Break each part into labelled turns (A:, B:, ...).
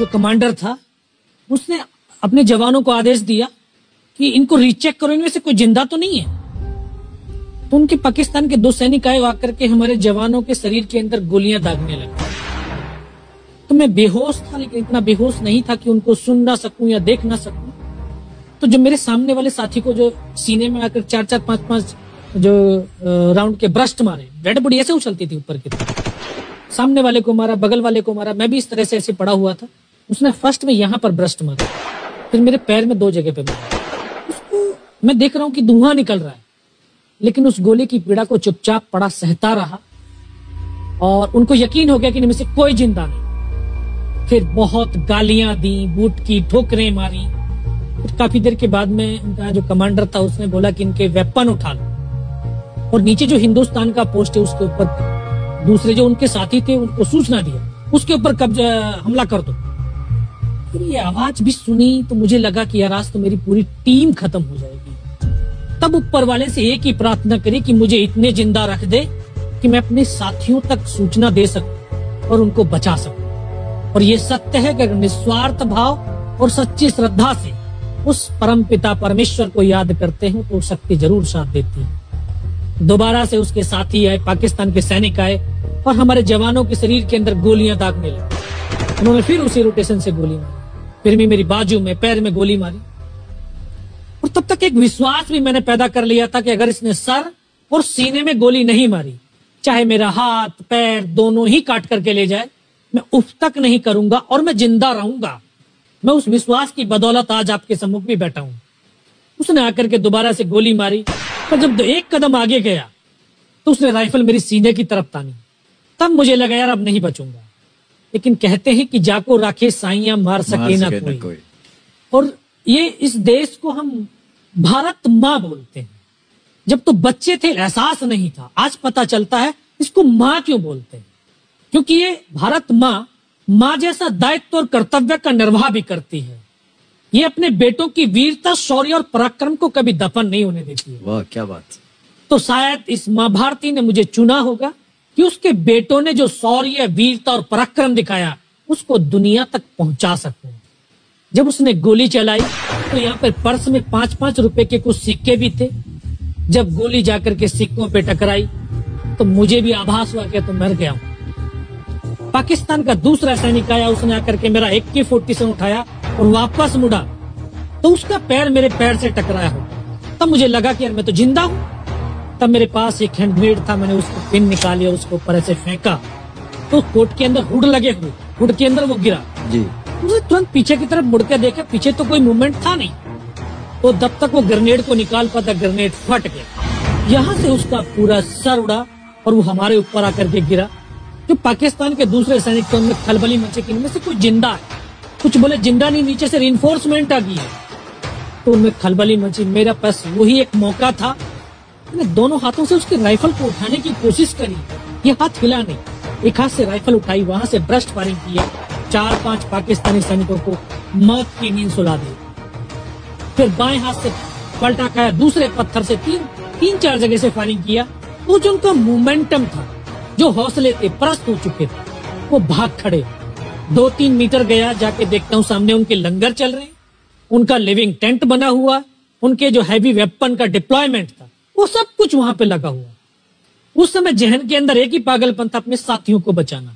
A: जो कमांडर था उसने अपने जवानों को आदेश दिया कि इनको रीचेक करो, इनमें से कोई जिंदा तो नहीं है। तो उनके पाकिस्तान के 2 सैनिक आए, आकर के हमारे जवानों के शरीर के अंदर गोलियां दागने लगे। तो मैं बेहोश था, लेकिन इतना बेहोश नहीं था कि उनको सुन ना सकूं या देख ना सकूं। तो जो मेरे सामने वाले साथी को जो सीने में आकर 4-4, 5-5 जो राउंड के ब्रस्ट मारे, डेड बॉडी ऐसे उछलती थी ऊपर की तरफ, सामने वाले को मारा, बगल वाले को मारा, मैं भी इस तरह से ऐसे पड़ा हुआ था। उसने फर्स्ट में यहाँ पर ब्रस्ट मारा, फिर मेरे पैर में 2 जगह पे मारा। उसको मैं देख रहा हूं कि धुआं निकल रहा है, लेकिन उस गोली की पीड़ा को चुपचाप पड़ा सहता रहा और उनको यकीन हो गया कि इनमें से कोई जिंदा नहीं। फिर बहुत गालियां दी, बूट की ठोकरें मारी। फिर काफी देर के बाद में उनका जो कमांडर था उसने बोला कि इनके वेपन उठा लो, और नीचे जो हिंदुस्तान का पोस्ट है उसके ऊपर दूसरे जो उनके साथी थे उनको सूचना दिया, उसके ऊपर कब्जा हमला कर दो। फिर ये आवाज भी सुनी तो मुझे लगा कि यार आज तो मेरी पूरी टीम खत्म हो जाएगी। तब ऊपर वाले से एक ही प्रार्थना करी कि मुझे इतने जिंदा रख दे कि मैं अपने साथियों तक सूचना दे सकूं और उनको बचा सकूं। और ये सत्य है कि अगर निस्वार्थ भाव और सच्ची श्रद्धा से उस परम पिता परमेश्वर को याद करते हैं तो शक्ति जरूर साथ देती है। दोबारा से उसके साथी आए, पाकिस्तान के सैनिक आए और हमारे जवानों के शरीर के अंदर गोलियां दागने लगे। उन्होंने फिर उसी रोटेशन से गोली मारी, फिर भी मेरी बाजू में, पैर में गोली मारी। और तब तक एक विश्वास भी मैंने पैदा कर लिया था कि अगर इसने सर और सीने में गोली नहीं मारी, चाहे मेरा हाथ पैर दोनों ही काट करके ले जाए, मैं उफ तक नहीं करूंगा और मैं जिंदा रहूंगा। मैं उस विश्वास की बदौलत आज आपके सम्मुख भी बैठा हूं। उसने आकर के दोबारा से गोली मारी, पर जब एक कदम आगे गया तो उसने राइफल मेरी सीने की तरफ तानी। तब मुझे लगा यार अब नहीं बचूंगा। लेकिन कहते हैं कि जाको राखे साइयां मार सके ना कोई। और ये इस देश को हम भारत माँ बोलते हैं। जब तो बच्चे थे एहसास नहीं था, आज पता चलता है इसको माँ क्यों बोलते हैं, क्योंकि ये भारत माँ जैसा दायित्व और कर्तव्य का निर्वाह भी करती है। ये अपने बेटों की वीरता, शौर्य और पराक्रम को कभी दफन नहीं होने देती है।
B: वाह क्या बात।
A: तो शायद इस माँ भारती ने मुझे चुना होगा कि उसके बेटों ने जो शौर्य, वीरता और पराक्रम दिखाया उसको दुनिया तक पहुंचा सकूं। जब उसने गोली चलाई तो यहाँ पर पर्स में 5-5 रुपए के कुछ सिक्के भी थे। जब गोली जाकर के सिक्कों पे टकराई तो मुझे भी आभास हुआ कि तो मर गया हूं। पाकिस्तान का दूसरा सैनिक आया, उसने आकर के मेरा AK-47 उठाया और वापस मुड़ा तो उसका पैर मेरे पैर से टकराया हो। तब मुझे लगा कि यार मैं तो जिंदा हूं। तब मेरे पास एक हैंड ग्रेनेड था, मैंने उसको पिन निकाली और उसको ऊपर ऐसे फेंका तो कोट के अंदर हुड लगे हुए, हुड के अंदर वो गिरा जी। मुझे तुरंत पीछे की तरफ मुड़ के देखा, पीछे तो कोई मूवमेंट था नहीं। तो जब तक वो ग्रेनेड को निकाल पाता ग्रेनेड फट गया, यहाँ से उसका पूरा सर उड़ा और वो हमारे ऊपर आकर के गिरा। जो पाकिस्तान के दूसरे सैनिक थे उनमें खलबली मची कि इनमें से कोई जिंदा है, कुछ बोले जिंदा नहीं, नीचे से रिइंफोर्समेंट आ गई है। तो उनमें खलबली मची। मेरा पास वही एक मौका था, मैंने दोनों हाथों से उसकी राइफल को उठाने की कोशिश करी, ये हाथ हिला नहीं। एक हाथ से राइफल उठाई, वहां से ब्रस्ट फायरिंग किया, 4-5 पाकिस्तानी सैनिकों को मौत की नींद सुला दी। फिर बाएं हाथ से पलटा खाया, दूसरे पत्थर से 3-4 जगह से फायरिंग किया। वो जो उनका मोमेंटम था, जो हौसले थे, परस्त हो चुके थे, वो भाग खड़े। 2-3 मीटर गया, जाके देखता हूँ सामने उनके लंगर चल रहे हैं, उनका लिविंग टेंट बना हुआ, उनके जो हैवी वेपन का डिप्लॉयमेंट था वो सब कुछ वहां पे लगा हुआ। उस समय जहन के अंदर एक ही पागलपन था, अपने साथियों को बचाना।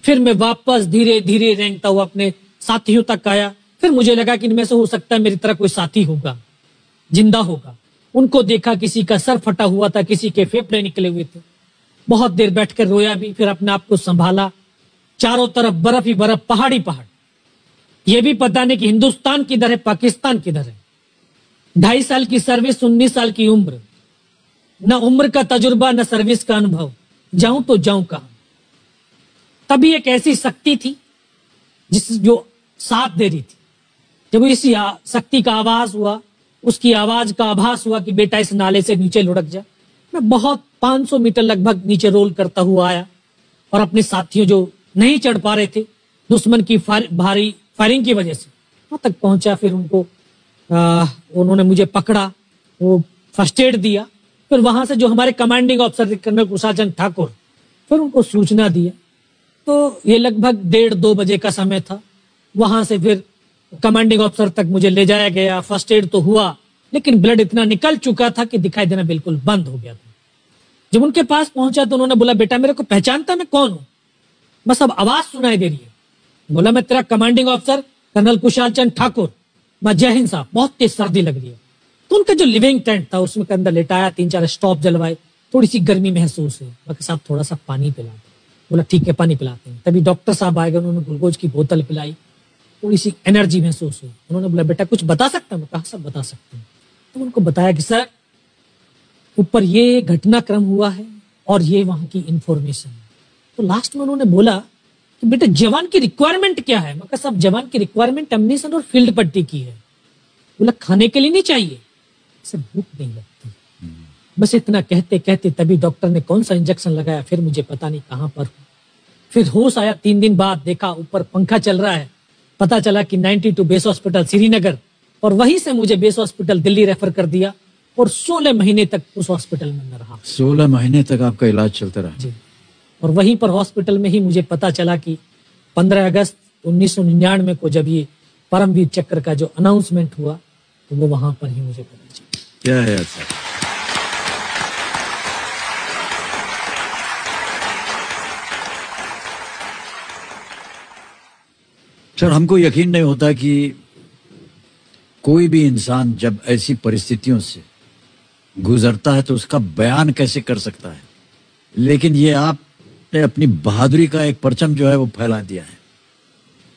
A: फिर मैं वापस धीरे धीरे रेंगता हुआ अपने साथियों तक आया। फिर मुझे लगा कि इनमें से हो सकता है मेरी तरह कोई साथी होगा, जिंदा होगा। उनको देखा, किसी का सर फटा हुआ था, किसी के फेफड़े निकले हुए थे। बहुत देर बैठकर रोया भी, फिर अपने आप को संभाला। चारों तरफ बर्फ ही बर्फ, पहाड़ी पहाड़। ये भी पता नहीं कि हिंदुस्तान किधर है, पाकिस्तान किधर है। 2.5 साल की सर्विस, 19 साल की उम्र, न उम्र का तजुर्बा न सर्विस का अनुभव, जाऊं तो जाऊं कहां। तभी एक ऐसी शक्ति थी जो साथ दे रही थी। जब इसी शक्ति का आवाज हुआ, उसकी आवाज का आभास हुआ कि बेटा इस नाले से नीचे लुढ़क जा, मैं बहुत 500 मीटर लगभग नीचे रोल करता हुआ आया और अपने साथियों जो नहीं चढ़ पा रहे थे दुश्मन की भारी फायरिंग की वजह से, वहां तक पहुंचा। फिर उनको उन्होंने मुझे पकड़ा, वो फर्स्ट एड दिया। फिर वहां से जो हमारे कमांडिंग ऑफिसर कर्नल कुशाचंद ठाकुर, फिर उनको सूचना दिया। तो ये लगभग 1:30-2 बजे का समय था। वहां से फिर कमांडिंग ऑफिसर तक मुझे ले जाया गया, फर्स्ट एड तो हुआ, लेकिन ब्लड इतना निकल चुका था कि दिखाई देना बिल्कुल बंद हो गया था। जब उनके पास पहुंचा तो उन्होंने बोला, बेटा मेरे को पहचानता मैं कौन हूं? बस अब आवाज सुनाई दे रही है। बोला, मैं तेरा commanding officer colonel Kushal Chand Thakur. मैं, जय हिंद साहब, बहुत तेज सर्दी लग रही है। तो उनका जो लिविंग टेंट था उसमें के अंदर लेटाया, 3-4 स्टॉप जलवाए, थोड़ी सी गर्मी महसूस हुई। मैं, साहब थोड़ा सा पानी पिला दो। बोला, ठीक है पानी पिलाते हैं। तभी डॉक्टर साहब आए गए, उन्होंने ग्लूकोज की बोतल पिलाई, थोड़ी सी एनर्जी महसूस हुई। उन्होंने बोला, बेटा कुछ बता सकता हूँ? मैं कहा, सब बता सकते हैं। तो उनको बताया कि सर ऊपर ये घटनाक्रम हुआ है और ये वहां की इंफॉर्मेशन है। तो लास्ट में उन्होंने बोला कि बेटा जवान की रिक्वायरमेंट क्या है? मैं कहा, सब जवान की रिक्वायरमेंट एम्युनिशन और फील्ड पट्टी की है। बोला, खाने के लिए नहीं चाहिए? सर भूख नहीं लगती। बस इतना कहते कहते तभी डॉक्टर ने कौन सा इंजेक्शन लगाया, फिर मुझे पता नहीं कहां पर। फिर होश आया 3 दिन बाद, देखा ऊपर पंखा चल रहा है। पता चला कि 92 बेस हॉस्पिटल श्रीनगर, और वहीं से मुझे बेस हॉस्पिटल दिल्ली रेफर कर दिया और 16 महीने तक उस हॉस्पिटल में मैं रहा।
B: 16 महीने तक आपका इलाज चलता रहा?
A: जी। और वहीं पर हॉस्पिटल में ही मुझे पता चला कि 15 अगस्त 1999 को जब ये परमवीर चक्र का जो अनाउंसमेंट हुआ, तो वो वहां पर ही मुझे पता चला।
B: क्या है सर? सर हमको यकीन नहीं होता कि कोई भी इंसान जब ऐसी परिस्थितियों से गुजरता है तो उसका बयान कैसे कर सकता है, लेकिन ये आपने अपनी बहादुरी का एक परचम जो है वो फैला दिया है।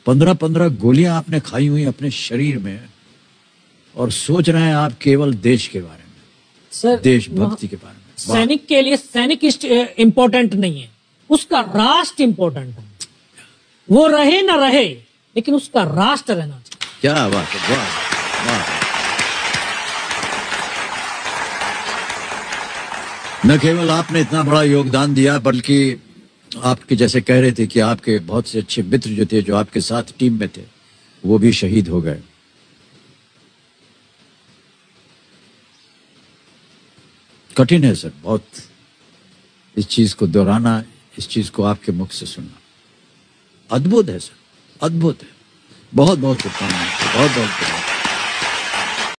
B: 15-15 गोलियां आपने खाई हुई अपने शरीर में, और सोच रहे हैं आप केवल देश के बारे में,
A: सर
B: देशभक्ति के बारे में।
A: सैनिक के लिए सैनिक इंपॉर्टेंट नहीं है, उसका राष्ट्र इंपॉर्टेंट है। वो रहे ना रहे, लेकिन उसका राष्ट्र रहना चाहिए।
B: क्या बात है, वाह वाह। न केवल आपने इतना बड़ा योगदान दिया, बल्कि आपके जैसे कह रहे थे कि आपके बहुत से अच्छे मित्र जो थे, जो आपके साथ टीम में थे, वो भी शहीद हो गए। कठिन है सर बहुत इस चीज को दोहराना, इस चीज को आपके मुख से सुनना। अद्भुत है सर, अद्भुत है। बहुत बहुत शुभकामनाएं, बहुत बहुत शुभकामनाएं।